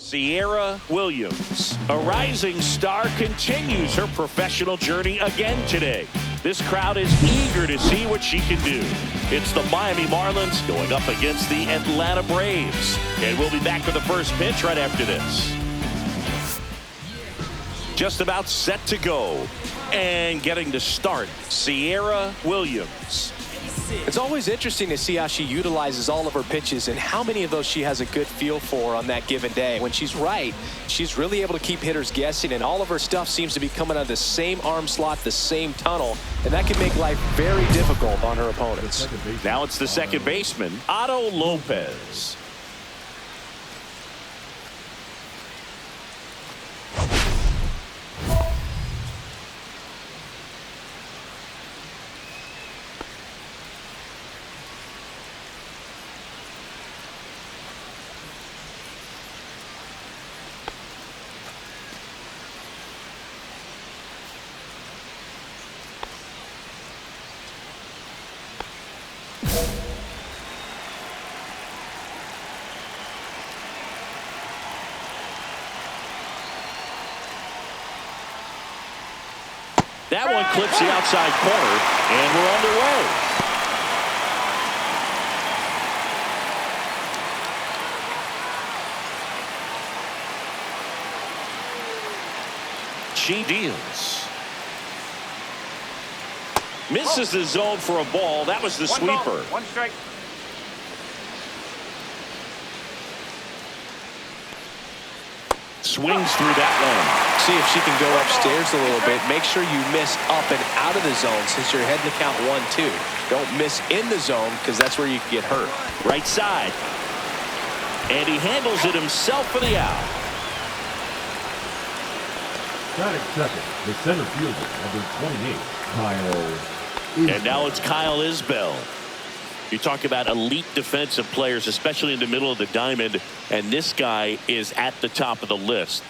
Sierra Williams, a rising star, continues her professional journey again today. This crowd is eager to see what she can do. It's the Miami Marlins going up against the Atlanta Braves. And we'll be back with the first pitch right after this. Just about set to go. And getting to start, Sierra Williams. It's always interesting to see how she utilizes all of her pitches and how many of those she has a good feel for on that given day. When she's right, she's really able to keep hitters guessing, and all of her stuff seems to be coming out of the same arm slot, the same tunnel, and that can make life very difficult on her opponents. Now it's the second baseman, Otto Lopez. That one clips the outside corner, and we're underway. She deals. Misses the zone for a ball. That was the sweeper. One strike. Swings through that one. See if she can go upstairs a little bit. Make sure you miss up and out of the zone since you're heading to count 1-2. Don't miss in the zone because that's where you can get hurt. Right side. And he handles it himself for the out. Batting second, the center fielder, number 28, Kyle Isbell. And now it's Kyle Isbell. You talk about elite defensive players, especially in the middle of the diamond, and this guy is at the top of the list.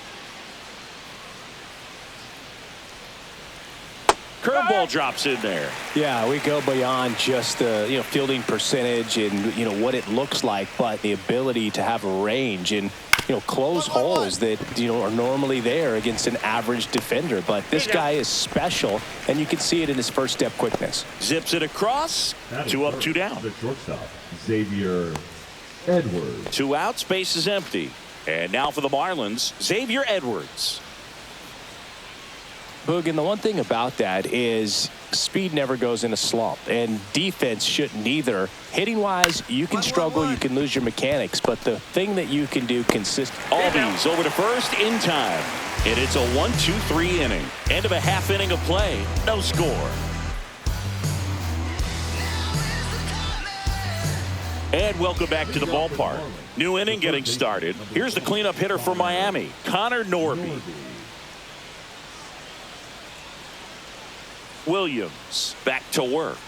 Curveball drops in there. Yeah, we go beyond just the fielding percentage and what it looks like, but the ability to have a range and close holes that are normally there against an average defender. But this guy is special, and you can see it in his first step quickness. Zips it across. 2 up, 2 down. The shortstop, Xavier Edwards. 2 outs, base is empty. And now for the Marlins, Xavier Edwards. Boog, and the one thing about that is speed never goes in a slump, and defense shouldn't either. Hitting wise, you can struggle, you can lose your mechanics, but the thing that you can do consistently. Albies over to first in time, and it's a 1-2-3 inning. End of a half inning of play, no score. And welcome back to the ballpark. New inning getting started. Here's the cleanup hitter for Miami, Connor Norby. Williams back to work.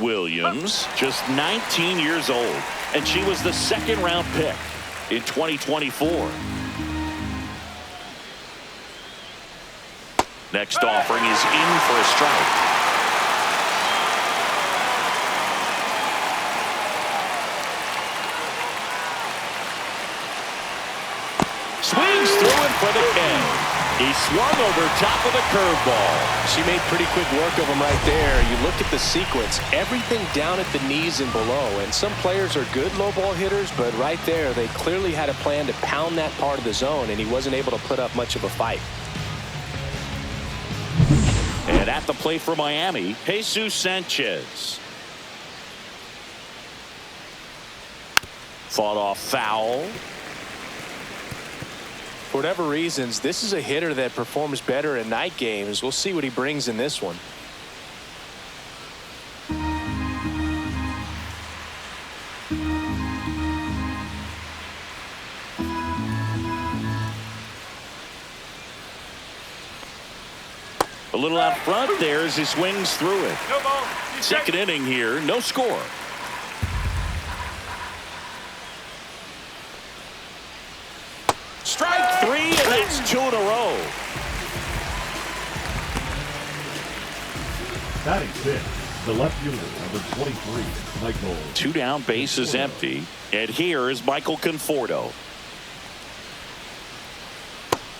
Williams, just 19 years old, and she was the second-round pick in 2024. Next offering is in for a strike. Swings through it for the K. He swung over top of the curveball. She made pretty quick work of him right there. You look at the sequence, everything down at the knees and below. And some players are good low ball hitters, but right there, they clearly had a plan to pound that part of the zone, and he wasn't able to put up much of a fight. And at the plate for Miami, Jesus Sanchez. Fought off foul. For whatever reasons, this is a hitter that performs better in night games. We'll see what he brings in this one. A little out front there as he swings through it. No ball. Second inning here, no score. Strike 3, and that's 2 in a row. Batting fifth, the left fielder, number 23, Michael. 2 down, base is empty. And here is Michael Conforto.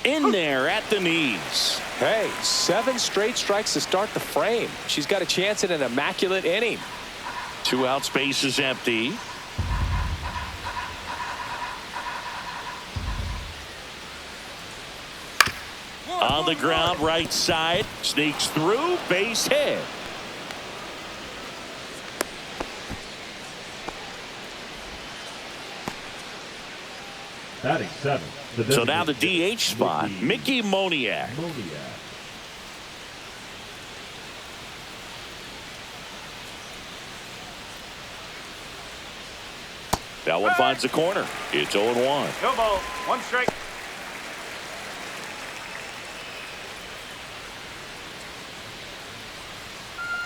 In there at the knees. Hey, 7 straight strikes to start the frame. She's got a chance at an immaculate inning. 2 outs, base is empty. On the ground, right side, sneaks through, base hit. Batting 7. So now the DH spot, Mickey Moniak. That one finds the corner. It's 0-1. No ball. 1 strike.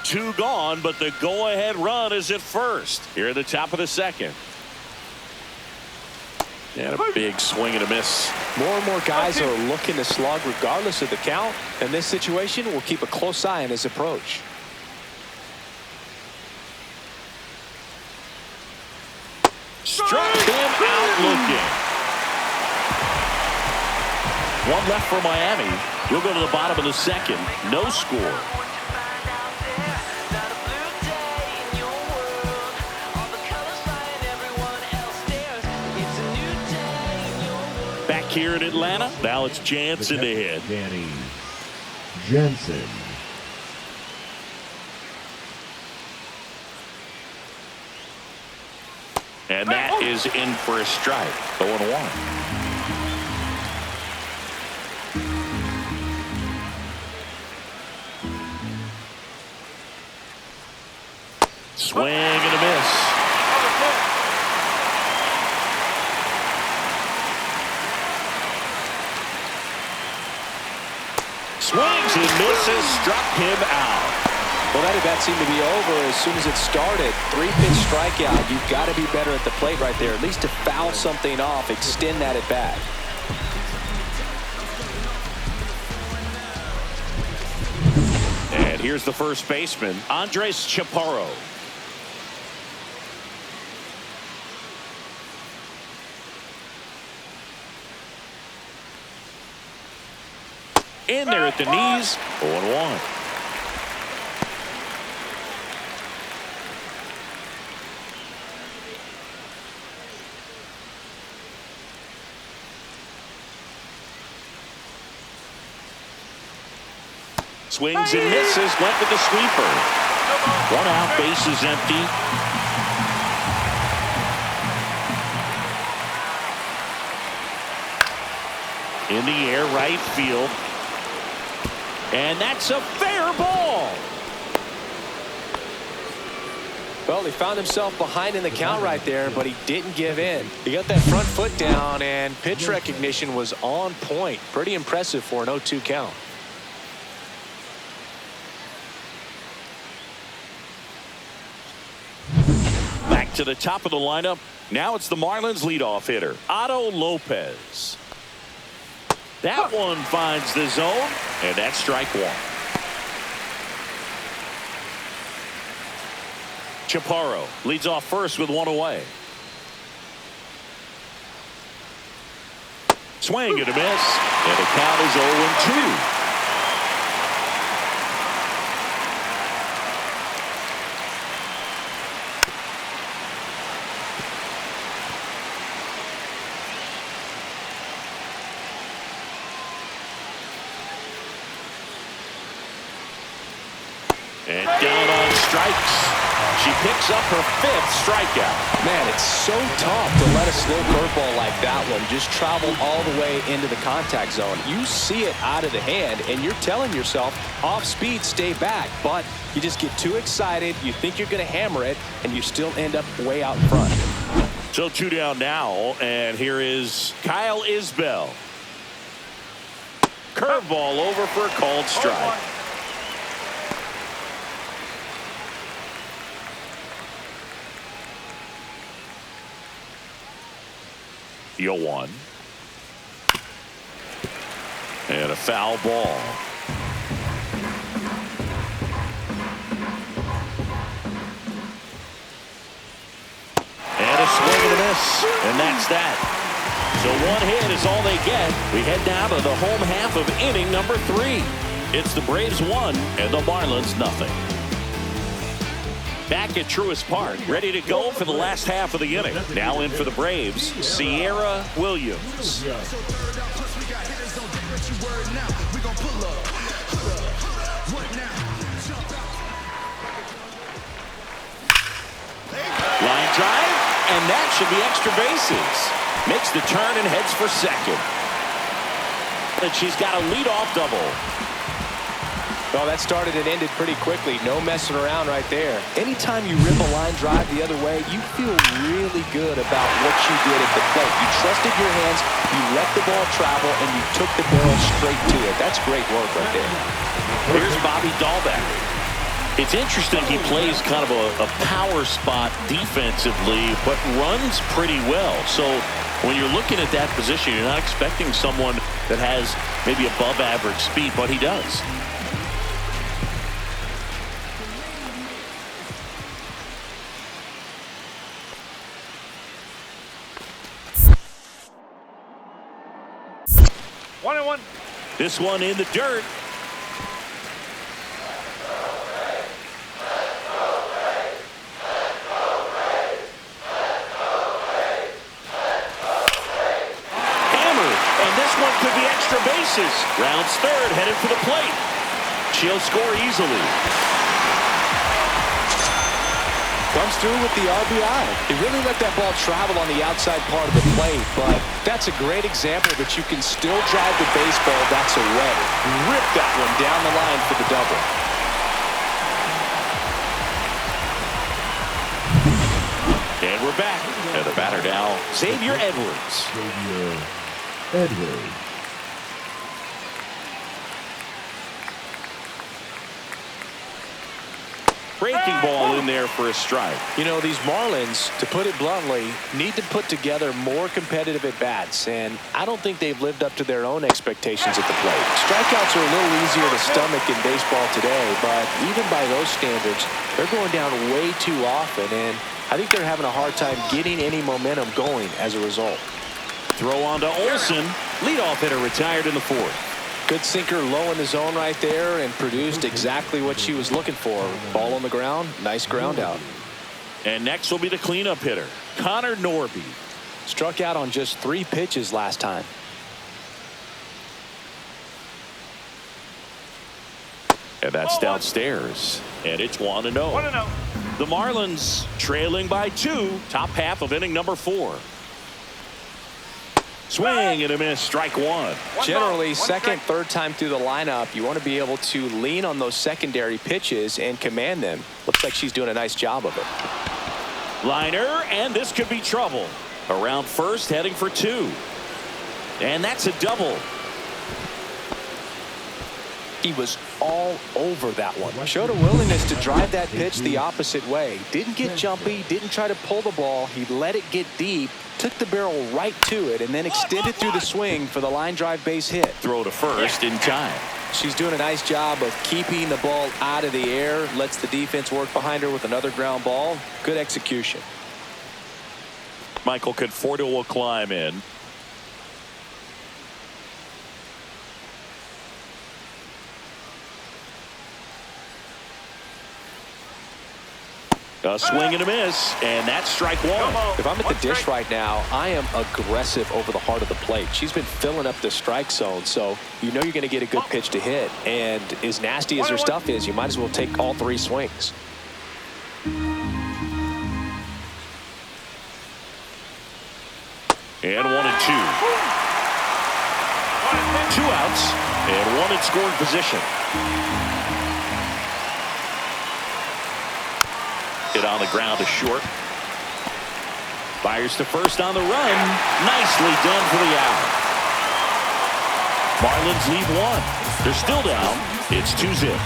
Two gone, but the go-ahead run is at first. Here at the top of the second. And a big swing and a miss. More and more guys are looking to slug regardless of the count. In this situation, we'll keep a close eye on his approach. Struck him out looking. One left for Miami. We'll go to the bottom of the second. No score. Back here in Atlanta, now it's Jansen to hit. Danny Jansen. And that is in for a strike. 0-1. Swing and a miss. Swings and misses, struck him out. Well, that at-bat seemed to be over as soon as it started. 3-pitch strikeout. You've got to be better at the plate right there, at least to foul something off, extend that at-bat. And here's the first baseman, Andres Chaparro. In there at the knees, 0-1. Swings and misses, went with the sweeper. 1 out, base is empty. In the air, right field. And that's a fair ball. Well, he found himself behind in the count right there, but he didn't give in. He got that front foot down, and pitch recognition was on point. Pretty impressive for an 0-2 count. Back to the top of the lineup. Now it's the Marlins leadoff hitter, Otto Lopez. That one finds the zone, and that's strike 1. Chaparro leads off first with 1 away. Swing and a miss, and the count is 0-2. And down on strikes. She picks up her 5th strikeout. Man, it's so tough to let a slow curveball like that one just travel all the way into the contact zone. You see it out of the hand, and you're telling yourself, off speed, stay back. But you just get too excited. You think you're going to hammer it, and you still end up way out in front. So 2 down now, and here is Kyle Isbell. Curveball over for a called strike. 0-1. And a foul ball. And a swing and a miss. And that's that. So one hit is all they get. We head down to the home half of inning number 3. It's the Braves 1 and the Marlins nothing. Back at Truist Park, ready to go for the last half of the inning. Now in for the Braves, Sierra Williams. Line drive, and that should be extra bases. Makes the turn and heads for second. And she's got a leadoff double. Well, that started and ended pretty quickly. No messing around right there. Anytime you rip a line drive the other way, you feel really good about what you did at the plate. You trusted your hands, you let the ball travel, and you took the barrel straight to it. That's great work right there. Here's Bobby Dahlbeck. It's interesting he plays kind of a power spot defensively, but runs pretty well. So when you're looking at that position, you're not expecting someone that has maybe above average speed, but he does. One and one. This one in the dirt. Hammered, and this one could be extra bases. Rounds third, headed for the plate. She'll score easily. Comes through with the RBI. He really let that ball travel on the outside part of the plate, but that's a great example that you can still drive the baseball that's away. Rip that one down the line for the double. And we're back. And the batter now, Xavier Edwards. Xavier Edwards. Breaking ball in there for a strike. You know, these Marlins, to put it bluntly, need to put together more competitive at-bats, and I don't think they've lived up to their own expectations at the plate. Strikeouts are a little easier to stomach in baseball today, but even by those standards, they're going down way too often, and I think they're having a hard time getting any momentum going as a result. Throw on to Olsen. Leadoff hitter retired in the 4th. Good sinker low in the zone right there and produced exactly what she was looking for. Ball on the ground, nice ground out. And next will be the cleanup hitter, Connor Norby. Struck out on just 3 pitches last time. And that's downstairs. And it's 1-0. 1-0. The Marlins trailing by 2, top half of inning number 4. Swing and a miss, strike 1. Generally, second, third time through the lineup, you want to be able to lean on those secondary pitches and command them. Looks like she's doing a nice job of it. Liner, and this could be trouble. Around first, heading for 2. And that's a double. He was all over that one. Showed a willingness to drive that pitch the opposite way. Didn't get jumpy, didn't try to pull the ball. He let it get deep, took the barrel right to it, and then extended through the swing for the line drive base hit. Throw to first in time. She's doing a nice job of keeping the ball out of the air, lets the defense work behind her with another ground ball. Good execution. Michael Conforto will climb in. A swing and a miss, and that's strike 1. If I'm at the dish right now, I am aggressive over the heart of the plate. She's been filling up the strike zone, so you know you're going to get a good pitch to hit. And as nasty as her stuff is, you might as well take all 3 swings. And 1 and 2. 2 outs, and 1 in scoring position. Hit on the ground to short. Fires to first on the run. Nicely done for the out. Marlins lead 1. They're still down. It's 2-zip.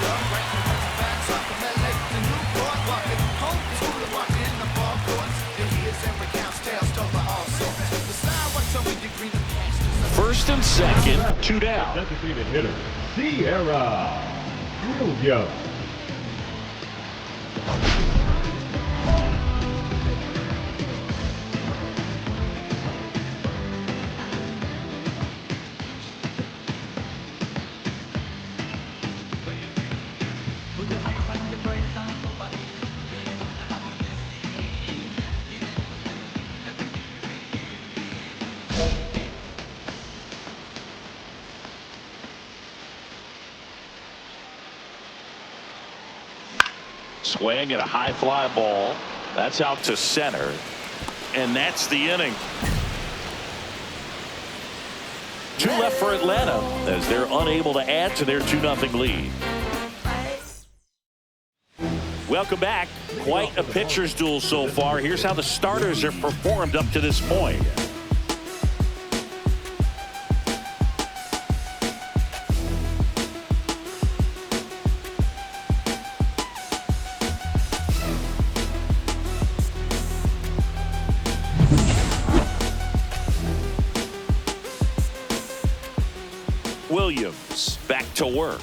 First and second, 2 down. Designated hitter, Sierra Williams. Swing and a high fly ball. That's out to center. And that's the inning. 2 left for Atlanta as they're unable to add to their 2-0 lead. Welcome back. Quite a pitcher's duel so far. Here's how the starters have performed up to this point. Williams back to work.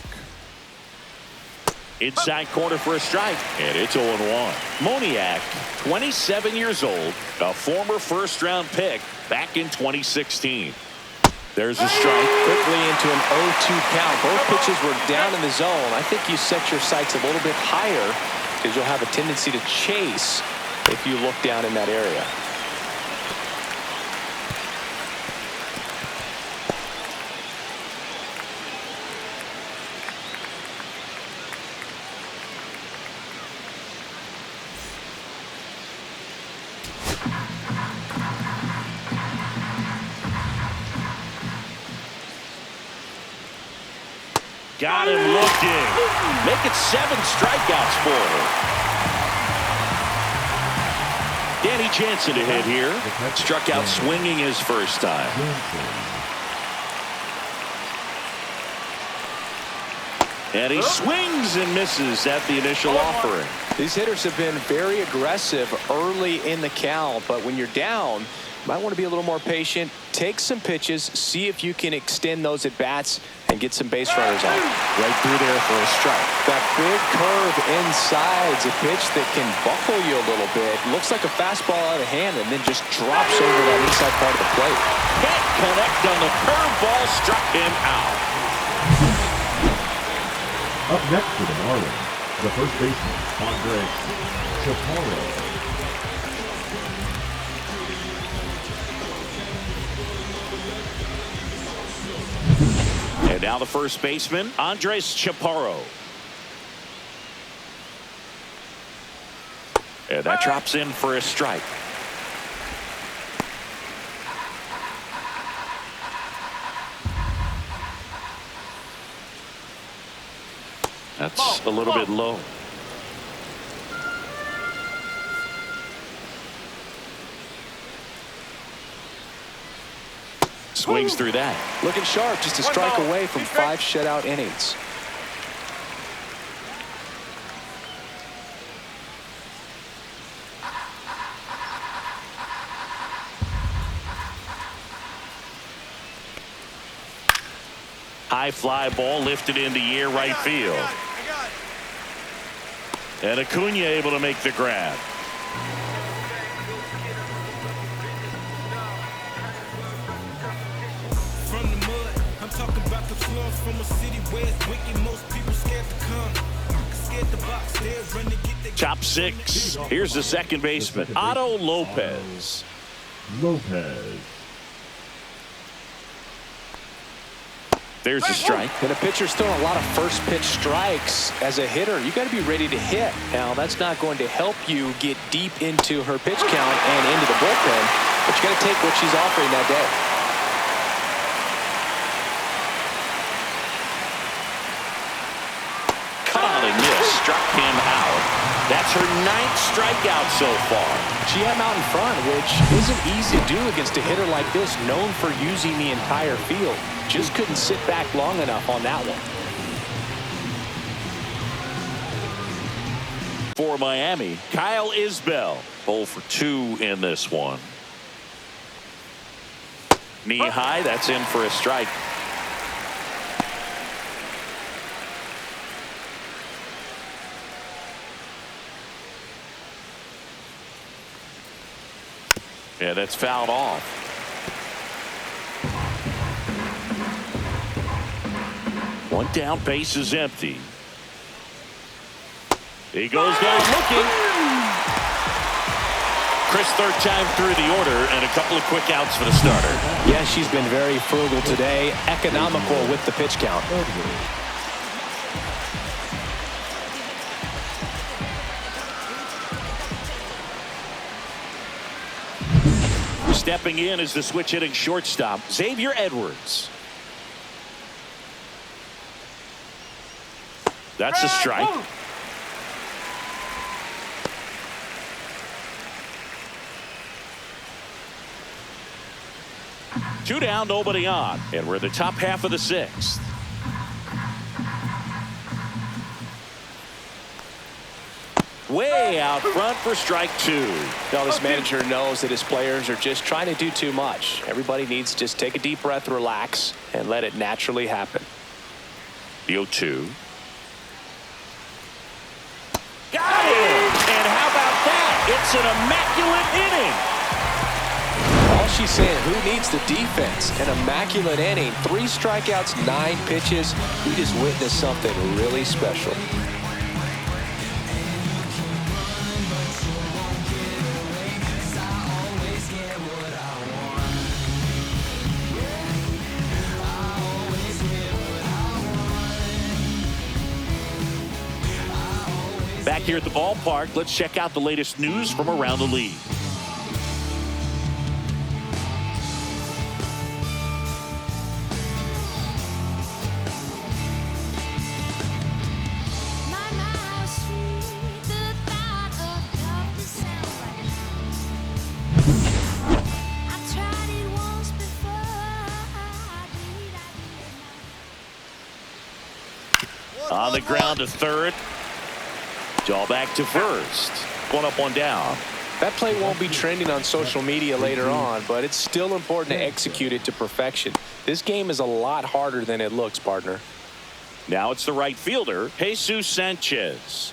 Inside corner for a strike, and it's 0-1. Moniak, 27 years old, a former first-round pick back in 2016. There's a strike. Quickly into an 0-2 count. Both pitches were down in the zone. I think you set your sights a little bit higher because you'll have a tendency to chase if you look down in that area. Got him looking. Make it 7 strikeouts for him. Danny Jansen to hit here. Struck out swinging his first time. And he swings and misses at the initial offering. These hitters have been very aggressive early in the count, but when you're down, you might want to be a little more patient. Take some pitches, see if you can extend those at bats and get some base runners on. Right through there for a strike. That big curve inside's a pitch that can buckle you a little bit. Looks like a fastball out of hand and then just drops over that inside part of the plate. Can't connect on the curveball, struck him out. Up next for the Marlins, the first baseman, Andres Chaparro. And now the first baseman, Andres Chaparro. And that drops in for a strike. That's a little bit low. Swings through that. Looking sharp, just a strike away from 5 shutout innings. High fly ball lifted into air right field. And Acuna able to make the grab. Top 6. Here's the second baseman, Otto Lopez. There's a strike. And a pitcher's throwing a lot of first pitch strikes. As a hitter, you got to be ready to hit. Now, that's not going to help you get deep into her pitch count and into the bullpen, but you got to take what she's offering that day. Cut out and miss. Struck him out. That's her 9th strikeout so far. She had him out in front, which isn't easy to do against a hitter like this, known for using the entire field. Just couldn't sit back long enough on that one. For Miami, Kyle Isbell, 0 for 2 in this one. Knee high, that's in for a strike. Yeah, that's fouled off. One down, base is empty. He goes down looking. Chris, 3rd time through the order, and a couple of quick outs for the starter. Yeah, she's been very frugal today, economical with the pitch count. Stepping in is the switch hitting shortstop, Xavier Edwards. That's a strike. Two down, nobody on. And we're in the top half of the sixth. Way out front for strike two. Now this manager knows that his players are just trying to do too much. Everybody needs to just take a deep breath, relax, and let it naturally happen. The 0-2. Got it! And how about that? It's an immaculate inning. All she's saying, who needs the defense? An immaculate inning. 3 strikeouts, 9 pitches. We just witnessed something really special. Back here at the ballpark, let's check out the latest news from around the league. On the ground to third. All back to first. One up, one down. That play won't be trending on social media later on, but it's still important to execute it to perfection. This game is a lot harder than it looks, partner. Now it's the right fielder, Jesus Sanchez.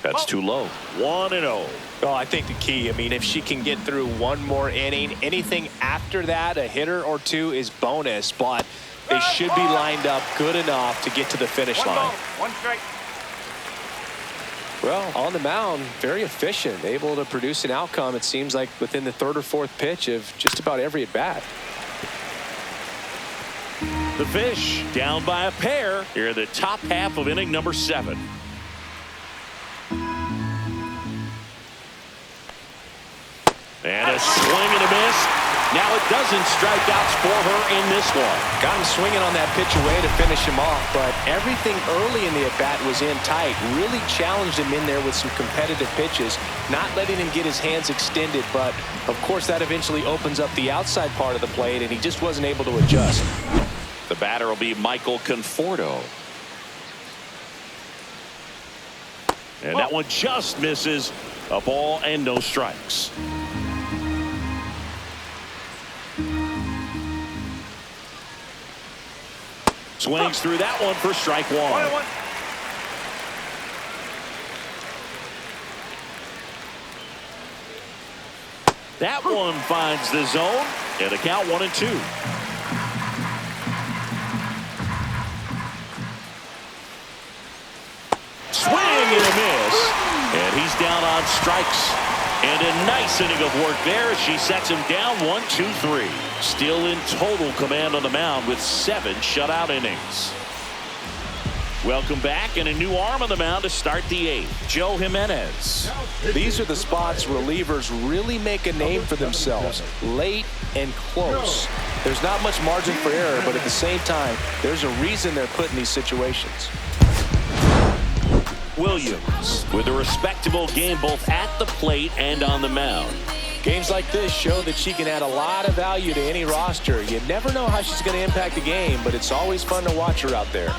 That's too low. 1-0. Well, I think the key, if she can get through one more inning, anything after that, a hitter or two is bonus, but they should be lined up good enough to get to the finish line. 1 strike. Well, on the mound, very efficient, able to produce an outcome, it seems like, within the 3rd or 4th pitch of just about every at-bat. The Fish down by a pair here in the top half of inning number 7. And a swing and a miss. Now it doesn't strikeouts for her in this one. Got him swinging on that pitch away to finish him off, but everything early in the at-bat was in tight. Really challenged him in there with some competitive pitches, not letting him get his hands extended, but of course that eventually opens up the outside part of the plate, and he just wasn't able to adjust. The batter will be Michael Conforto. And that one just misses. A ball and no strikes. Swings through that one for strike one. 1-1. That one finds the zone, and the count 1-2. Swing and a miss, and he's down on strikes. And a nice inning of work there as she sets him down 1-2-3. Still in total command on the mound with 7 shutout innings. Welcome back, and a new arm on the mound to start the 8th, Joe Jimenez. These are the spots relievers really make a name for themselves, late and close. There's not much margin for error, but at the same time, there's a reason they're put in these situations. Williams with a respectable game both at the plate and on the mound. Games like this show that she can add a lot of value to any roster. You never know how she's going to impact the game, but it's always fun to watch her out there.